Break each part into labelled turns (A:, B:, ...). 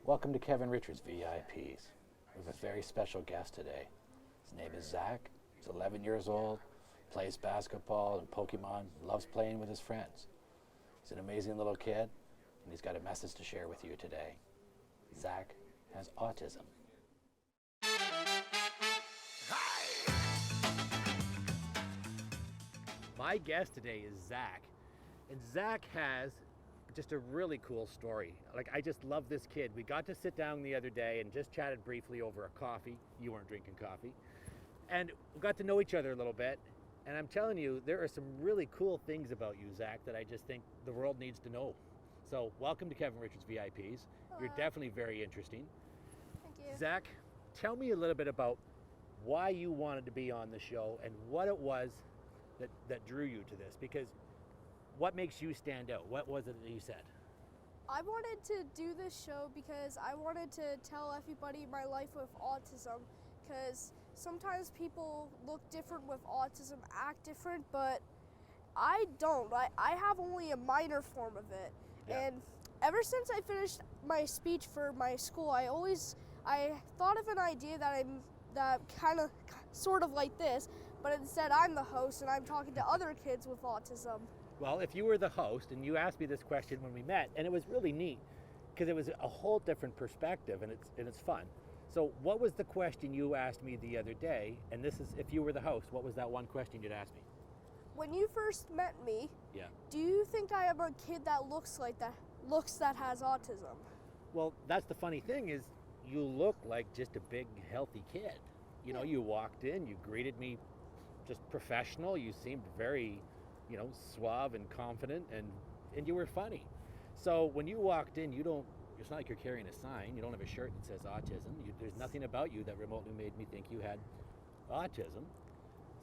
A: Welcome to Kevin Richards VIPs. We have a very special guest today. His name is Zach. He's 11 years old, plays basketball and Pokemon, loves playing with his friends. He's an amazing little kid, and he's got a message to share with you today. Zach has autism.
B: My guest today is Zach, and Zach has just a really cool story. I just love this kid. We got to sit down the other day and just chatted briefly over a coffee. You weren't drinking coffee. And we got to know each other a little bit. And I'm telling you, there are some really cool things about you, Zach, that I just think the world needs to know. So welcome to Kevin Richards VIPs.
C: Hello.
B: You're definitely very interesting.
C: Thank you.
B: Zach, tell me a little bit about why you wanted to be on the show and what it was that drew you to this, because what makes you stand out? What was it that you said?
C: I wanted to do this show because I wanted to tell everybody my life with autism, because sometimes people look different with autism, act different, but I don't. I have only a minor form of it.
B: Yeah.
C: And ever since I finished my speech for my school, I thought of an idea that kind of sort of like this, but instead I'm the host and I'm talking to other kids with autism.
B: Well, if you were the host and you asked me this question when we met, and it was really neat because it was a whole different perspective and it's fun. So what was the question you asked me the other day? And this is, if you were the host, what was that one question you'd ask me?
C: When you first met me,
B: Yeah.
C: do you think I am a kid that looks that has autism?
B: Well, that's the funny thing is you look like just a big, healthy kid. You know, you walked in, you greeted me just professional. You seemed very, suave and confident, and you were funny. So when you walked in, it's not like you're carrying a sign. You don't have a shirt that says autism. There's nothing about you that remotely made me think you had autism.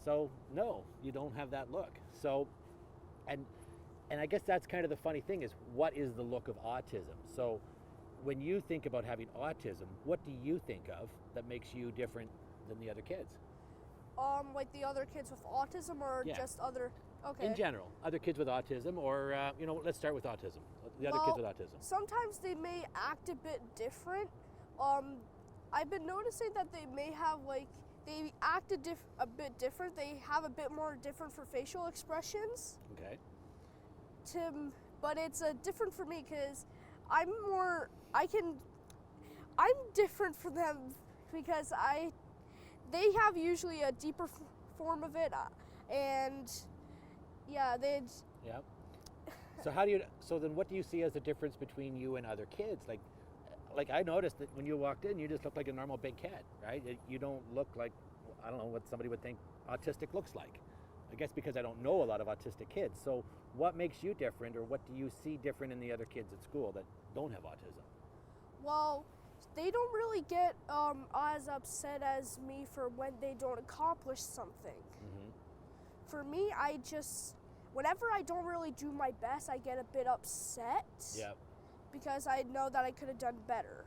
B: So no, you don't have that look. So, and I guess that's kind of the funny thing is, what is the look of autism? So when you think about having autism, what do you think of that makes you different than the other kids?
C: Like the other kids with autism, or
B: Yeah.
C: just other? Okay.
B: In general, other kids with autism, or let's start with autism. The other kids with autism.
C: Sometimes they may act a bit different. I've been noticing that they may have they act a bit different. They have a bit more different for facial expressions.
B: Okay.
C: But it's different for me because I'm different from them because they have usually a deeper form of it, and yeah,
B: Yeah. So then what do you see as the difference between you and other kids? Like I noticed that when you walked in, you just looked like a normal big kid, right? You don't look like, I don't know what somebody would think autistic looks like. I guess because I don't know a lot of autistic kids. So what makes you different, or what do you see different in the other kids at school that don't have autism?
C: Well, they don't really get as upset as me for when they don't accomplish something.
B: Mm-hmm.
C: For me, whenever I don't really do my best, I get a bit upset.
B: Yeah.
C: Because I know that I could have done better.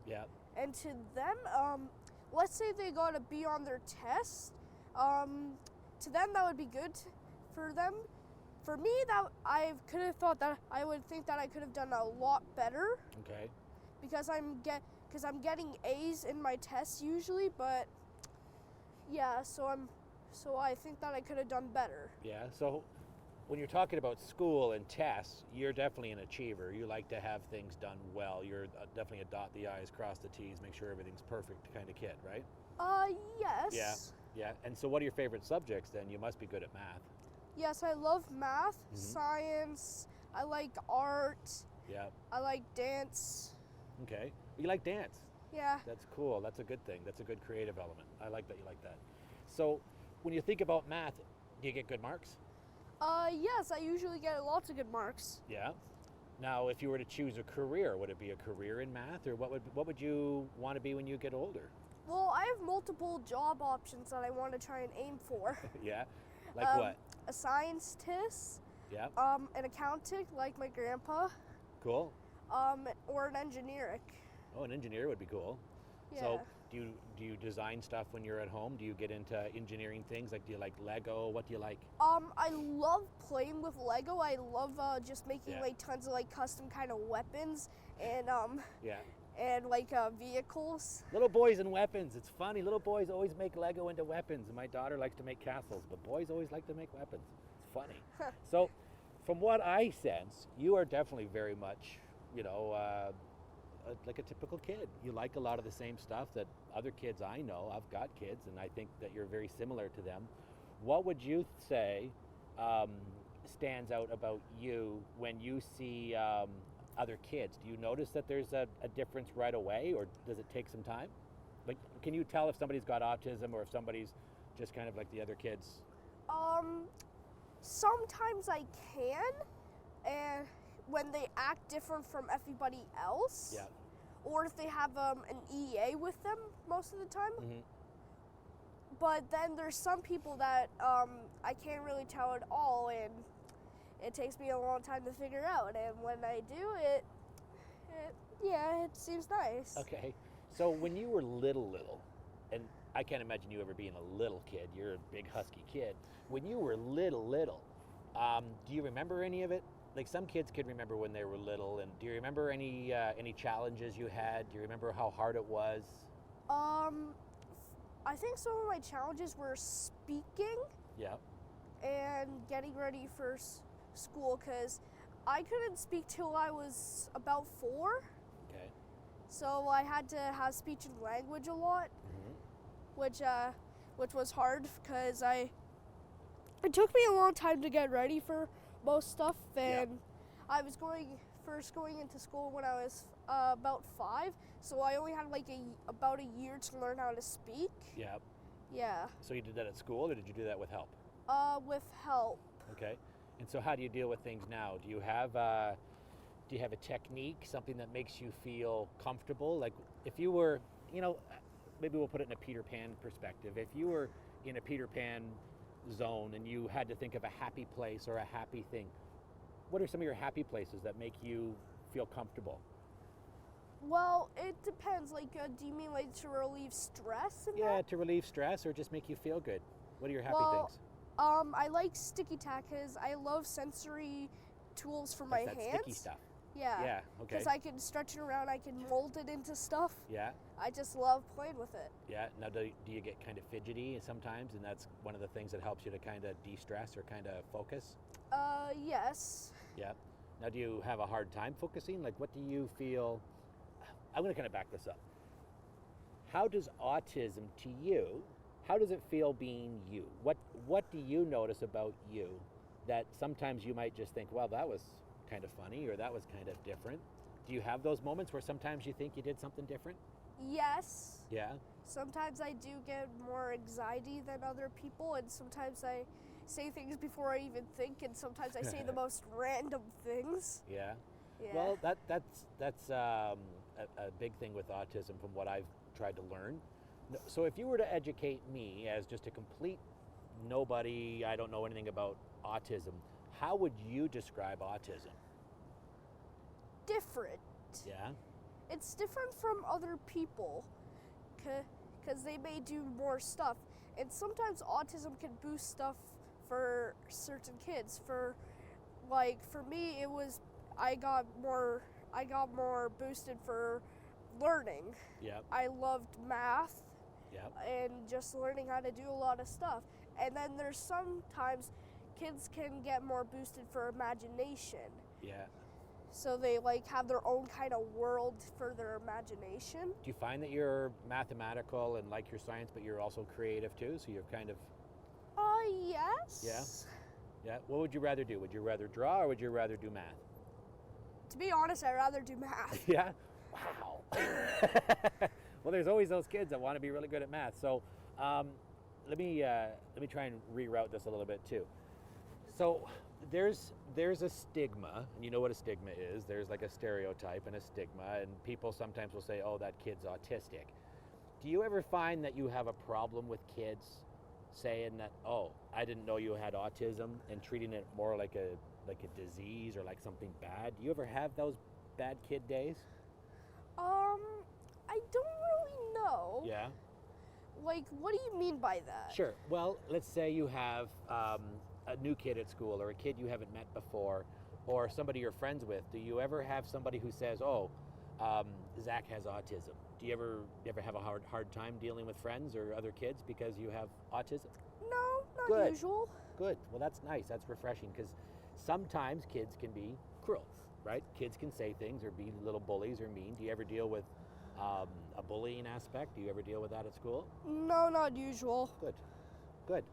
B: Yeah.
C: And to them, let's say they got a B on their test, to them that would be good for them. For me, that I could have thought that I would think that I could have done a lot better.
B: Okay.
C: Because I'm getting A's in my tests usually, but yeah, so I think that I could have done better.
B: Yeah. So when you're talking about school and tests, you're definitely an achiever. You like to have things done well. You're definitely a dot the I's, cross the T's, make sure everything's perfect kind of kid, right?
C: Yes.
B: Yeah. Yeah. And so what are your favorite subjects then? You must be good at math.
C: Yes, I love math,
B: Mhm.
C: science, I like art,
B: Yeah.
C: I like dance.
B: Okay. You like dance.
C: Yeah.
B: That's cool. That's a good thing. That's a good creative element. I like that you like that. So when you think about math, do you get good marks?
C: Yes, I usually get lots of good marks.
B: Yeah. Now, if you were to choose a career, would it be a career in math, or what would you want to be when you get older?
C: Well, I have multiple job options that I want to try and aim for.
B: Yeah. Like what?
C: A scientist,
B: Yeah.
C: an accountant like my grandpa,
B: Cool.
C: or an engineer.
B: Oh, an engineer would be cool.
C: Yeah.
B: So do you design stuff when you're at home? Do you get into engineering things? Like, do you like Lego? What do you like?
C: I love playing with Lego. I love just making
B: Yeah.
C: like tons of like custom kind of weapons and
B: Yeah.
C: and like vehicles.
B: Little boys and weapons. It's funny. Little boys always make Lego into weapons, and my daughter likes to make castles, but boys always like to make weapons. It's funny. So, from what I sense, you are definitely very much, like a typical kid. You like a lot of the same stuff that other kids I know. I've got kids, and I think that you're very similar to them. What would you say stands out about you when you see other kids? Do you notice that there's a difference right away, or does it take some time? Like, can you tell if somebody's got autism or if somebody's just kind of like the other kids?
C: Sometimes I can, and when they act different from everybody else,
B: Yeah.
C: or if they have an EA with them most of the time.
B: Mm-hmm.
C: But then there's some people that I can't really tell at all, and it takes me a long time to figure out. And when I do it seems nice.
B: Okay. So when you were little, and I can't imagine you ever being a little kid. You're a big husky kid. When you were little, do you remember any of it? Like, some kids could remember when they were little. And do you remember any challenges you had? Do you remember how hard it was?
C: I think some of my challenges were speaking
B: Yeah.
C: and getting ready for school, because I couldn't speak till I was about 4.
B: Okay.
C: So I had to have speech and language a lot,
B: Mm-hmm.
C: which was hard because it took me a long time to get ready for most stuff, and I was going into school when I was about 5, so I only had like about a year to learn how to speak.
B: Yeah.
C: Yeah,
B: So you did that at school, or did you do that with help?
C: with help.
B: Okay. And so how do you deal with things now? Do you have a technique, something that makes you feel comfortable? Like, if you were, maybe we'll put it in a Peter Pan perspective. If you were in a Peter Pan zone and you had to think of a happy place or a happy thing, what are some of your happy places that make you feel comfortable?
C: Well, it depends. Like, do you mean like to relieve stress?
B: Yeah, to relieve stress or just make you feel good. What are your happy things?
C: I like sticky tack because I love sensory tools for my
B: That's that
C: hands.
B: sticky stuff.
C: Yeah.
B: Yeah, okay.
C: Because I can stretch it around, I can mold it into stuff.
B: Yeah,
C: I just love playing with it.
B: yeah. Now, do you get kind of fidgety sometimes, and that's one of the things that helps you to kind of de-stress or kind of focus?
C: Yes.
B: Yeah. Now, do you have a hard time focusing? Like, what do you feel? I'm going to kind of back this up. How does autism to you, how does it feel being you? What do you notice about you that sometimes you might just think, well, that was kind of funny, or that was kind of different? Do you have those moments where sometimes you think you did something different?
C: Yes.
B: Yeah.
C: Sometimes I do get more anxiety than other people, and sometimes I say things before I even think, and sometimes I say the most random things.
B: Yeah.
C: Yeah.
B: Well, that's a big thing with autism from what I've tried to learn. So if you were to educate me as just a complete nobody, I don't know anything about autism, how would you describe autism?
C: Different.
B: Yeah.
C: It's different from other people because they may do more stuff, and sometimes autism can boost stuff for certain kids. For me, it was I got more boosted for learning.
B: Yep.
C: I loved math
B: Yep.
C: and just learning how to do a lot of stuff. And then there's sometimes kids can get more boosted for imagination.
B: Yeah.
C: So they have their own kind of world for their imagination.
B: Do you find that you're mathematical and like your science, but you're also creative too? So you're kind of,
C: Yes.
B: yeah. What would you rather do? Would you rather draw or would you rather do math?
C: To be honest, I'd rather do math.
B: Yeah. Wow. Well, there's always those kids that want to be really good at math. So let me try and reroute this a little bit too. So there's a stigma, and you know what a stigma is. There's like a stereotype and a stigma, and people sometimes will say, "Oh, that kid's autistic." Do you ever find that you have a problem with kids saying that, "Oh, I didn't know you had autism," and treating it more like a disease or like something bad? Do you ever have those bad kid days?
C: I don't really know.
B: Yeah.
C: Like, what do you mean by that?
B: Sure. Well, let's say you have a new kid at school or a kid you haven't met before or somebody you're friends with. Do you ever have somebody who says, "Oh, Zach has autism. Do you ever have a hard time dealing with friends or other kids because you have autism?
C: No, not
B: Good.
C: usual.
B: Good. Well, that's nice. That's refreshing because sometimes kids can be cruel, right? Kids can say things or be little bullies or mean. Do you ever deal with a bullying aspect? Do you ever deal with that at school?
C: No, not usual.
B: Good. Good.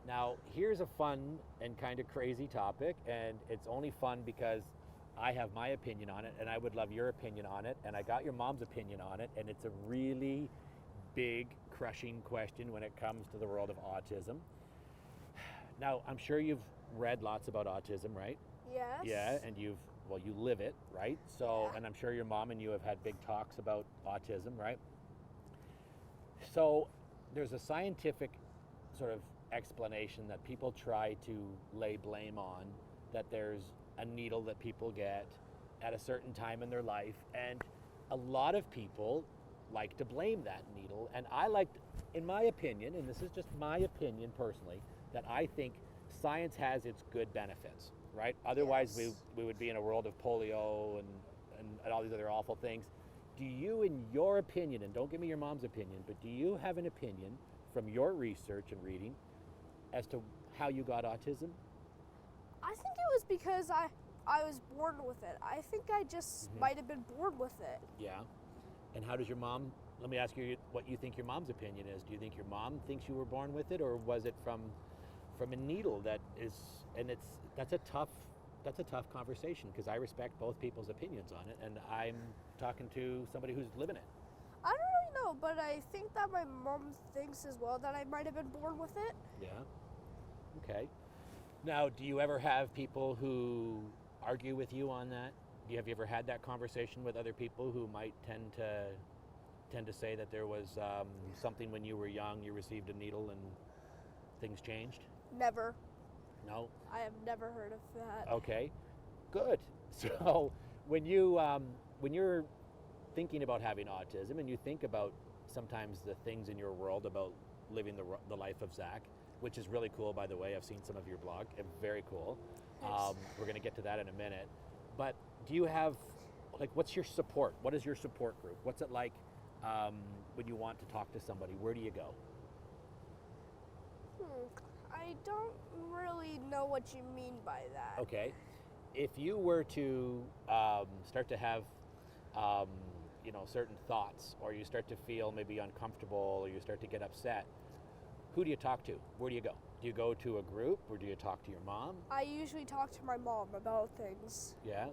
B: Now, here's a fun and kind of crazy topic, and it's only fun because I have my opinion on it, and I would love your opinion on it, and I got your mom's opinion on it, and it's a really big, crushing question when it comes to the world of autism. Now, I'm sure you've read lots about autism, right?
C: Yes.
B: Yeah, and you live it, right? So,
C: Yeah.
B: and I'm sure your mom and you have had big talks about autism, right? So, there's a scientific sort of explanation that people try to lay blame on, that there's a needle that people get at a certain time in their life, and a lot of people like to blame that needle, and I like, in my opinion, and this is just my opinion personally, that I think science has its good benefits, right? Otherwise
C: Yes.
B: we would be in a world of polio and all these other awful things. Do you, in your opinion, and don't give me your mom's opinion, but do you have an opinion from your research and reading as to how you got autism?
C: I think it was because I was born with it. I think I just might have been born with it.
B: Yeah. And how does your mom, let me ask you what you think your mom's opinion is. Do you think your mom thinks you were born with it, or was it from a needle that is, and that's a tough conversation, because I respect both people's opinions on it, and I'm talking to somebody who's living it.
C: I don't really know, but I think that my mom thinks as well that I might have been born with it.
B: Yeah. Okay. Now, do you ever have people who argue with you on that? Have you ever had that conversation with other people who might tend to say that there was something when you were young, you received a needle and things changed?
C: Never.
B: No?
C: I have never heard of that.
B: Okay, good. So when you're thinking about having autism, and you think about sometimes the things in your world about living the life of Zach, which is really cool, by the way. I've seen some of your blog, and very cool.
C: Thanks.
B: We're going to get to that in a minute. But do you have, like, what's your support? What is your support group? What's it like when you want to talk to somebody? Where do you go?
C: I don't really know what you mean by that.
B: Okay. If you were to start to have, certain thoughts, or you start to feel maybe uncomfortable, or you start to get upset, who do you talk to? Where do you go? Do you go to a group, or do you talk to your mom?
C: I usually talk to my mom about things.
B: Yeah.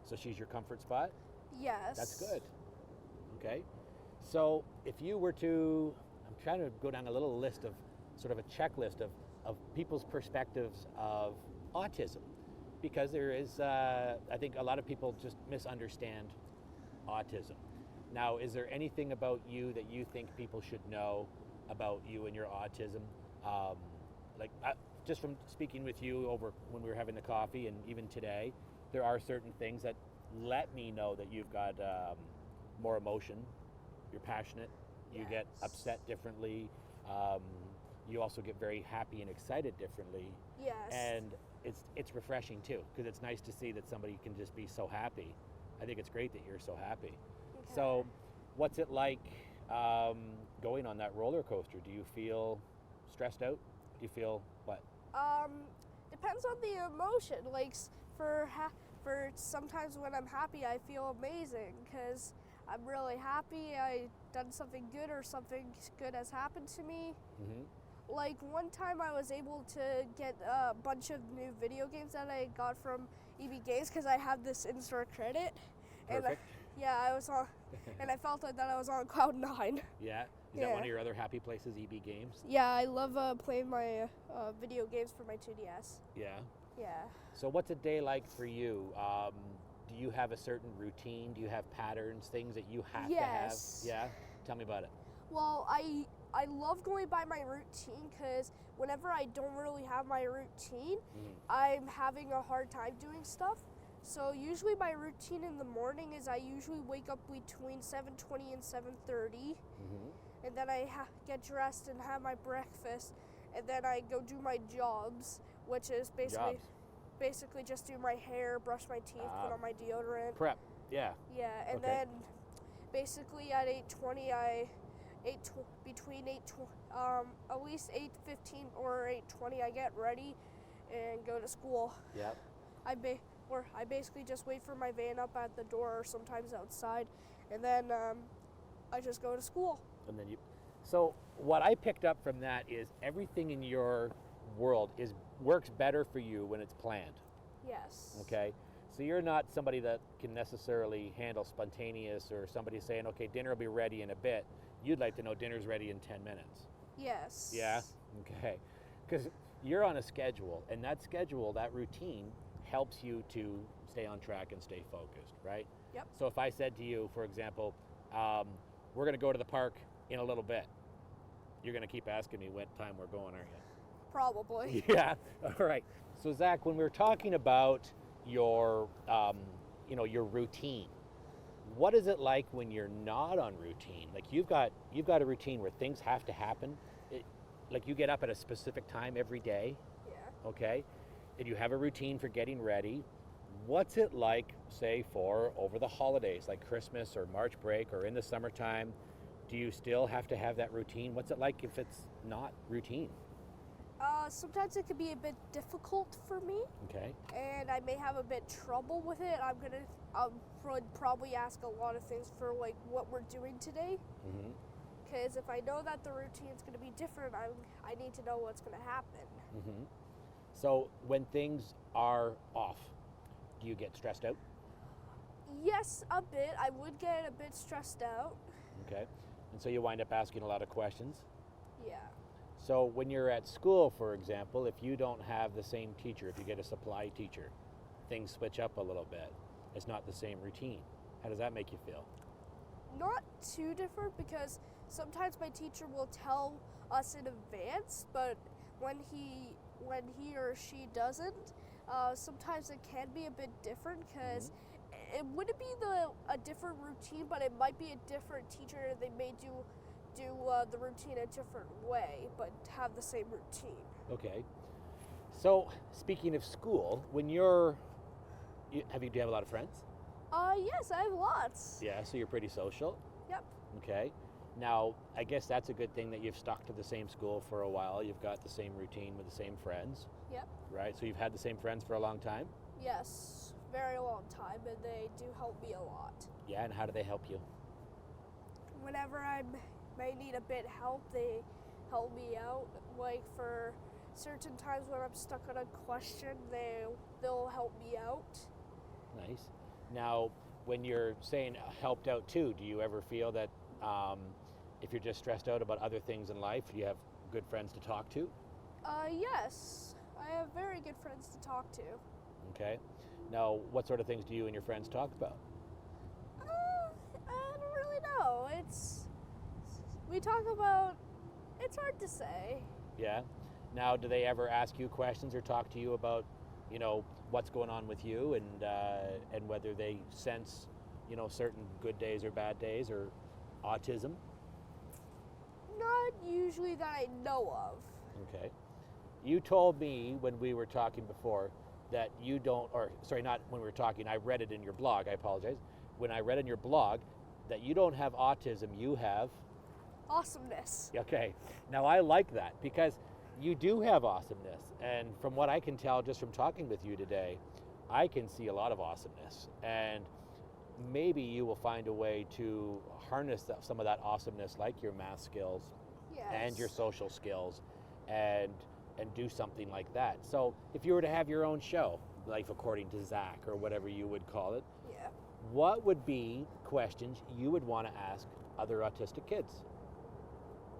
B: So she's your comfort spot?
C: Yes.
B: That's good. Okay. So if you were to, I'm trying to go down a little list of, sort of a checklist of people's perspectives of autism, because there is, I think a lot of people just misunderstand autism. Now, is there anything about you that you think people should know about you and your autism? Just from speaking with you over when we were having the coffee, and even today, there are certain things that let me know that you've got more emotion, you're passionate, you get
C: Yes.
B: upset differently, you also get very happy and excited differently.
C: Yes.
B: And it's refreshing too, because it's nice to see that somebody can just be so happy. I think it's great that you're so happy.
C: Okay.
B: So what's it like going on that roller coaster? Do you feel stressed out? Do you feel what?
C: Depends on the emotion. Like for sometimes when I'm happy, I feel amazing because I'm really happy. I done something good, or something good has happened to me.
B: Mm-hmm.
C: Like one time I was able to get a bunch of new video games that I got from EB Games because I have this in-store credit.
B: Perfect.
C: Yeah, I was on, and I felt like that I was on cloud 9.
B: Yeah. Is that one of your other happy places, EB Games?
C: Yeah, I love playing my video games for my 2DS.
B: Yeah.
C: Yeah.
B: So what's a day like for you? Do you have a certain routine? Do you have patterns, things that you have
C: Yes.
B: to have? Yeah? Tell me about it.
C: Well, I love going by my routine because whenever I don't really have my routine, I'm having a hard time doing stuff. So usually my routine in the morning is I usually wake up between 7:20 and 7:30, and then I get dressed and have my breakfast, and then I go do my jobs, which is basically just do my hair, brush my teeth, put on my deodorant.
B: Prep. Yeah.
C: Yeah, and
B: Okay.
C: then basically at 8:20, I between at least 8:15 or 8:20, I get ready and go to school.
B: Yep.
C: I basically just wait for my van up at the door or sometimes outside, and then I just go to school.
B: And then you. So what I picked up from that is everything in your world works better for you when it's planned.
C: Yes.
B: Okay. So you're not somebody that can necessarily handle spontaneous or somebody saying, okay, dinner will be ready in a bit. You'd like to know dinner's ready in 10 minutes.
C: Yes.
B: Yeah. Okay. Because you're on a schedule, and that schedule, that routine, helps you to stay on track and stay focused, right?
C: Yep.
B: So if I said to you, for example, we're going to go to the park in a little bit, you're going to keep asking me what time we're going, aren't you?
C: Probably.
B: Yeah. All right. So Zach, when we're talking about your, your routine, what is it like when you're not on routine? Like you've got a routine where things have to happen. Like you get up at a specific time every day.
C: Yeah.
B: Okay, and you have a routine for getting ready. What's it like, say, for over the holidays, like Christmas or March break or in the summertime? Do you still have to have that routine? What's it like if it's not routine?
C: Sometimes it can be a bit difficult for me,
B: Okay.
C: and I may have a bit trouble with it. I would probably ask a lot of things for like what we're doing today,
B: Mm-hmm.
C: because if I know that the routine's going to be different, I need to know what's going to happen.
B: Mm-hmm. So when things are off, do you get stressed out?
C: Yes, a bit. I would get a bit stressed out.
B: Okay. And so you wind up asking a lot of questions.
C: Yeah.
B: So when you're at school, for example, if you don't have the same teacher, if you get a supply teacher, things switch up a little bit. It's not the same routine. How does that make you feel?
C: Not too different, because sometimes my teacher will tell us in advance, but when he or she doesn't, sometimes it can be a bit different, because it wouldn't be a different routine, but it might be a different teacher. They may do the routine a different way, but have the same routine.
B: Okay. So speaking of school, when do you have a lot of friends?
C: Yes, I have lots.
B: Yeah, so you're pretty social.
C: Yep.
B: Okay. Now, I guess that's a good thing that you've stuck to the same school for a while. You've got the same routine with the same friends.
C: Yep.
B: Right? So you've had the same friends for a long time?
C: Yes, very long time, and they do help me a lot.
B: Yeah, and how do they help you?
C: Whenever I may need a bit help, they help me out. Like for certain times when I'm stuck on a question, they'll help me out.
B: Nice. Now, when you're saying helped out too, do you ever feel that if you're just stressed out about other things in life, you have good friends to talk to?
C: Yes, I have very good friends to talk to.
B: Okay. Now, what sort of things do you and your friends talk about?
C: I don't really know. We talk about, it's hard to say.
B: Yeah. Now, do they ever ask you questions or talk to you about, what's going on with you and whether they sense, certain good days or bad days or autism?
C: Not usually that I know of.
B: Okay. You told me when we were talking before that you don't, or sorry, not when we were talking, I read it in your blog, I apologize. When I read in your blog that you don't have autism, you have?
C: Awesomeness.
B: Okay. Now I like that because you do have awesomeness. And from what I can tell just from talking with you today, I can see a lot of awesomeness. And maybe you will find a way to harness some of that awesomeness, like your math skills
C: Yes.
B: and your social skills, and do something like that. So if you were to have your own show, Life According to Zach, or whatever you would call it,
C: Yeah.
B: what would be questions you would want to ask other autistic kids?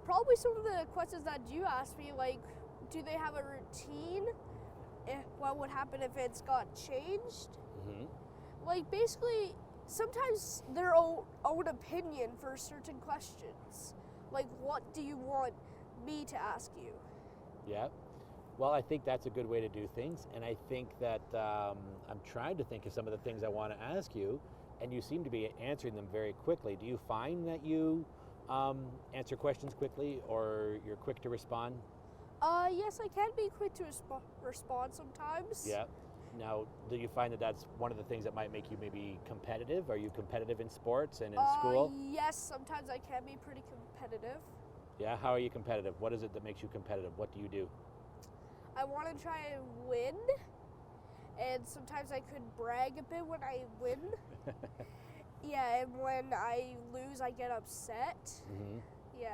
C: Probably some of the questions that you asked me, like, do they have a routine? What would happen if it's got changed?
B: Mm-hmm.
C: Like, basically, sometimes their own opinion for certain questions. Like, what do you want me to ask you?
B: Yeah. Well, I think that's a good way to do things. And I think that I'm trying to think of some of the things I want to ask you, and you seem to be answering them very quickly. Do you find that you answer questions quickly, or you're quick to respond?
C: Yes, I can be quick to respond sometimes.
B: Yeah. Now, do you find that that's one of the things that might make you maybe competitive? Are you competitive in sports and in school?
C: Yes, sometimes I can be pretty competitive.
B: Yeah, how are you competitive? What is it that makes you competitive? What do you do?
C: I want to try and win, and sometimes I could brag a bit when I win. Yeah, and when I lose, I get upset.
B: Mm-hmm.
C: Yeah,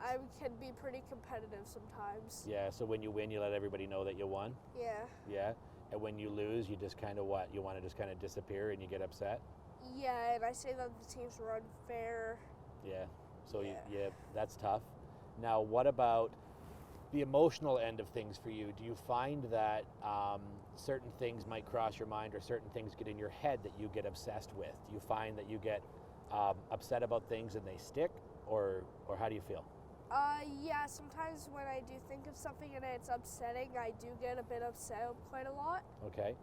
C: I can be pretty competitive sometimes.
B: Yeah, so when you win, you let everybody know that you won?
C: Yeah.
B: Yeah. And when you lose, you just kind of what? You want to just kind of disappear and you get upset?
C: Yeah, and I say that the teams were unfair.
B: Yeah. So
C: Yeah.
B: yeah, that's tough. Now, what about the emotional end of things for you? Do you find that certain things might cross your mind or certain things get in your head that you get obsessed with? Do you find that you get upset about things and they stick, or how do you feel?
C: Yeah, sometimes when I do think of something and it's upsetting, I do get a bit upset quite a lot.
B: Okay.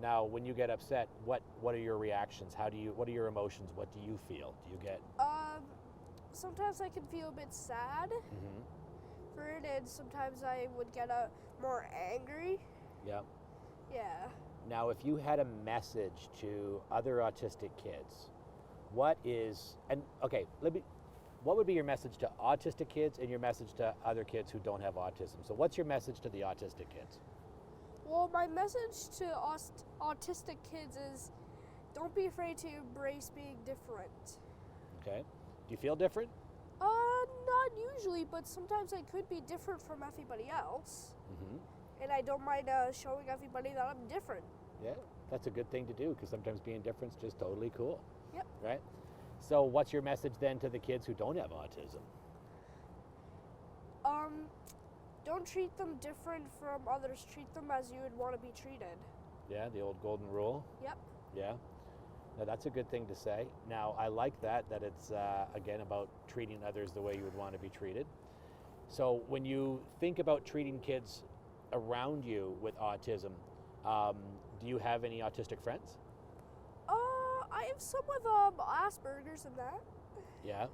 B: Now, when you get upset, what are your reactions? What are your emotions? What do you feel? Do you get?
C: Sometimes I can feel a bit sad
B: Mm-hmm.
C: for it, and sometimes I would get more angry.
B: Yeah.
C: Yeah.
B: Now, if you had a message to other autistic kids, what would be your message to autistic kids and your message to other kids who don't have autism? So what's your message to the autistic kids?
C: Well, my message to autistic kids is don't be afraid to embrace being different.
B: Okay. Do you feel different?
C: Not usually, but sometimes I could be different from everybody else.
B: Mm-hmm.
C: And I don't mind showing everybody that I'm different.
B: Yeah, that's a good thing to do because sometimes being different's just totally cool.
C: Yep.
B: Right? So what's your message then to the kids who don't have autism?
C: Don't treat them different from others. Treat them as you would want to be treated.
B: Yeah, the old golden rule.
C: Yep.
B: Yeah. Now that's a good thing to say. Now I like that it's again about treating others the way you would want to be treated. So when you think about treating kids around you with autism, do you have any autistic friends?
C: I have some with Asperger's and that.
B: Yeah.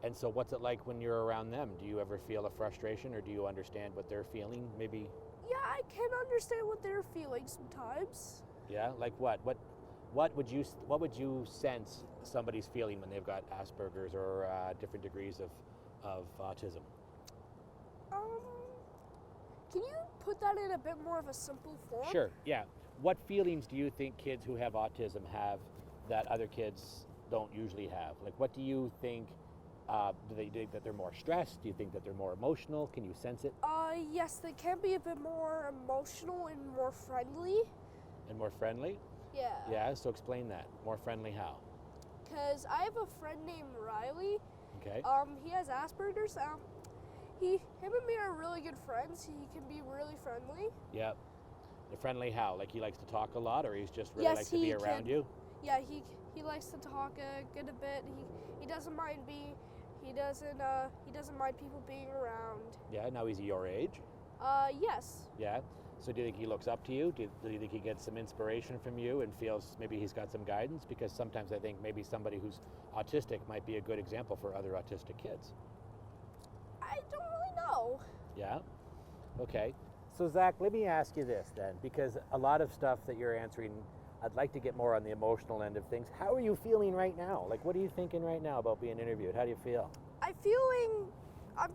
B: And so what's it like when you're around them? Do you ever feel a frustration or do you understand what they're feeling? Maybe.
C: Yeah, I can understand what they're feeling sometimes.
B: Yeah, like what? What would you sense somebody's feeling when they've got Asperger's or different degrees of autism?
C: Can you put that in a bit more of a simple form?
B: Sure. Yeah. What feelings do you think kids who have autism have that other kids don't usually have? Like, what do you think? Do they think that they're more stressed? Do you think that they're more emotional? Can you sense it?
C: Yes, they can be a bit more emotional and more friendly.
B: And more friendly?
C: Yeah.
B: Yeah. So explain that. More friendly how?
C: Because I have a friend named Riley.
B: Okay.
C: He has Asperger's. Him and me are really good friends. He can be really friendly.
B: Yeah. The friendly how? Like he likes to talk a lot, or he's just really
C: Yes,
B: likes to be around you?
C: Yeah, he likes to talk a good bit. He doesn't mind he doesn't mind people being around.
B: Yeah. Now he's your age.
C: Yes.
B: Yeah. So do you think he looks up to you? Do you think he gets some inspiration from you and feels maybe he's got some guidance? Because sometimes I think maybe somebody who's autistic might be a good example for other autistic kids.
C: I don't really know.
B: Yeah? Okay. So Zach, let me ask you this then, because a lot of stuff that you're answering, I'd like to get more on the emotional end of things. How are you feeling right now? Like, what are you thinking right now about being interviewed? How do you feel?
C: I'm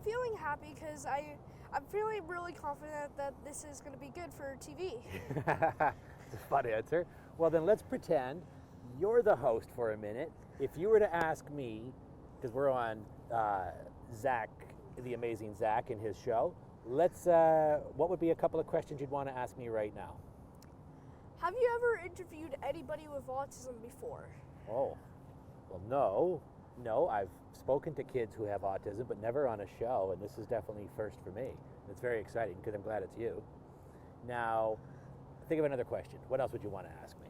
C: feeling happy because I'm feeling really confident that this is going to be good for TV.
B: It's a fun answer. Well, then let's pretend you're the host for a minute. If you were to ask me, because we're on Zach, the amazing Zach, and his show, what would be a couple of questions you'd want to ask me right now?
C: Have you ever interviewed anybody with autism before?
B: Oh, well, no, I've spoken to kids who have autism, but never on a show, and this is definitely first for me. It's very exciting because I'm glad it's you. Now, think of another question. What else would you want to ask me?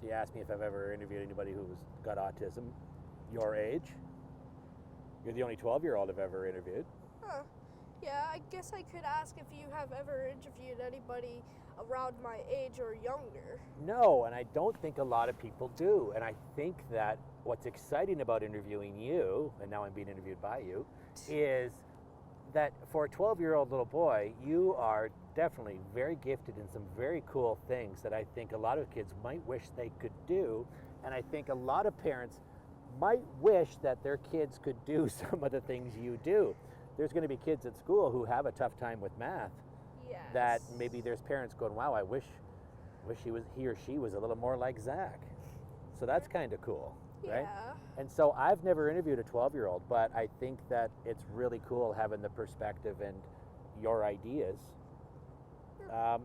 B: So you asked me if I've ever interviewed anybody who's got autism, your age. You're the only 12-year-old I've ever interviewed.
C: Huh. Yeah, I guess I could ask if you have ever interviewed anybody around my age or younger.
B: No, and I don't think a lot of people do. And I think that what's exciting about interviewing you, and now I'm being interviewed by you, is that for a 12-year-old little boy, you are definitely very gifted in some very cool things that I think a lot of kids might wish they could do. And I think a lot of parents might wish that their kids could do some of the things you do. There's going to be kids at school who have a tough time with math.
C: Yes.
B: That maybe there's parents going, wow, I wish he or she was a little more like Zach. So that's kind of cool, right?
C: Yeah.
B: And so I've never interviewed a 12-year-old, but I think that it's really cool having the perspective and your ideas.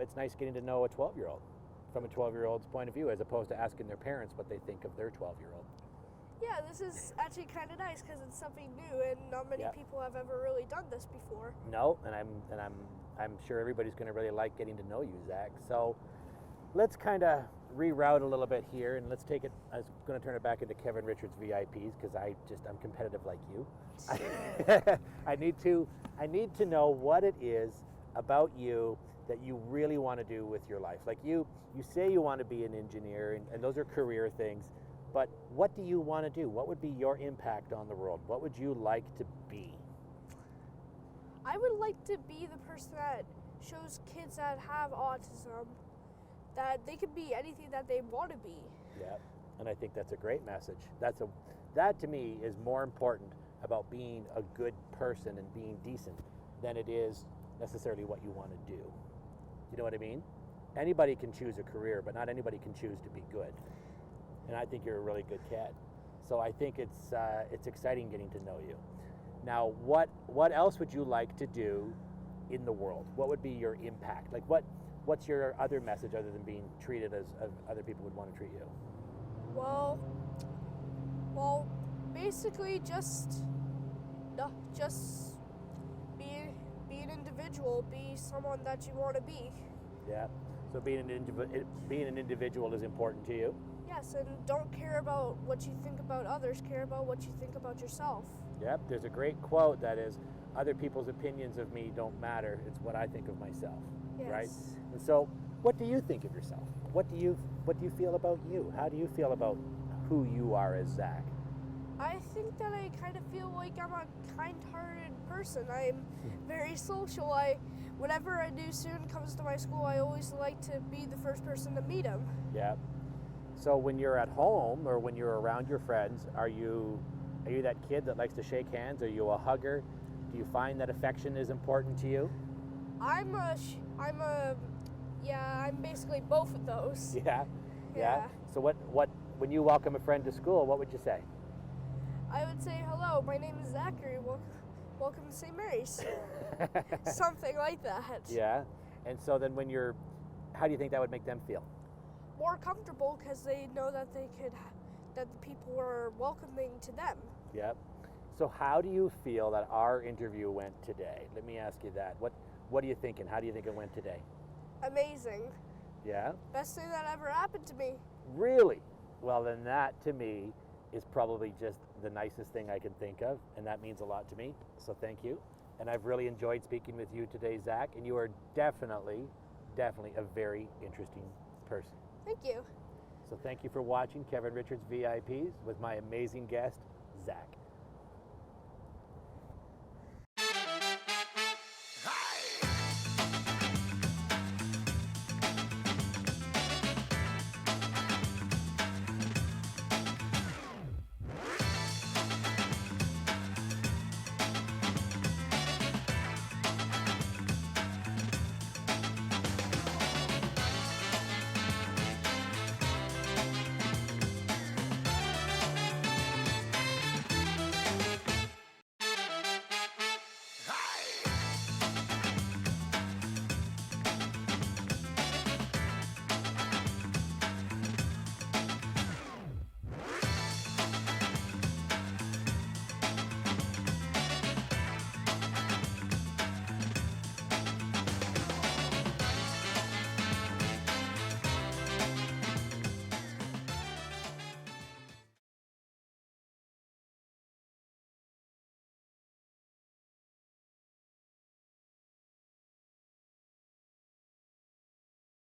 B: It's nice getting to know a 12-year-old from a 12-year-old's point of view, as opposed to asking their parents what they think of their 12-year-old.
C: Yeah, this is actually kind of nice because it's something new and not many
B: Yep.
C: people have ever really done this before.
B: No, and I'm sure everybody's going to really like getting to know you, Zach. So let's kind of reroute a little bit here, and let's take it. I was going to turn it back into Kevin Richards VIPs because I'm competitive like you. I need to know what it is about you that you really want to do with your life. Like you say you want to be an engineer, and those are career things, but what do you want to do? What would be your impact on the world? What would you like to be?
C: I would like to be the person that shows kids that have autism that they can be anything that they want to be.
B: Yeah, and I think that's a great message. That to me is more important about being a good person and being decent than it is necessarily what you want to do. You know what I mean? Anybody can choose a career, but not anybody can choose to be good. And I think you're a really good kid. So I think it's exciting getting to know you. Now, what else would you like to do in the world? What would be your impact? Like what's your other message other than being treated as other people would want to treat you?
C: Well, basically just be an individual, be someone that you want to be.
B: Yeah. So being an individual is important to you.
C: Yes, and don't care about what you think about others, care about what you think about yourself.
B: Yep. There's a great quote that is, other people's opinions of me don't matter. It's what I think of myself.
C: Yes.
B: Right? And so what do you think of yourself? What do you feel about you? How do you feel about who you are as Zach?
C: I think that I kind of feel like I'm a kind-hearted person. I'm very social. Whenever a new student comes to my school, I always like to be the first person to meet him.
B: Yeah. So when you're at home or when you're around your friends, are you that kid that likes to shake hands? Are you a hugger? Do you find that affection is important to you?
C: I'm basically both of those.
B: Yeah.
C: Yeah.
B: So what when you welcome a friend to school, what would you say?
C: I would say, hello, my name is Zachary. Welcome to St. Mary's. Something like that.
B: Yeah. And so then how do you think that would make them feel?
C: More comfortable because they know that that the people are welcoming to them.
B: Yep. So how do you feel that our interview went today? Let me ask you that. What are you thinking? How do you think it went today?
C: Amazing.
B: Yeah?
C: Best thing that ever happened to me.
B: Really? Well, then that to me is probably just the nicest thing I can think of, and that means a lot to me. So thank you. And I've really enjoyed speaking with you today, Zach, and you are definitely a very interesting person.
C: Thank you.
B: So thank you for watching Kevin Richards VIPs with my amazing guest, Zach.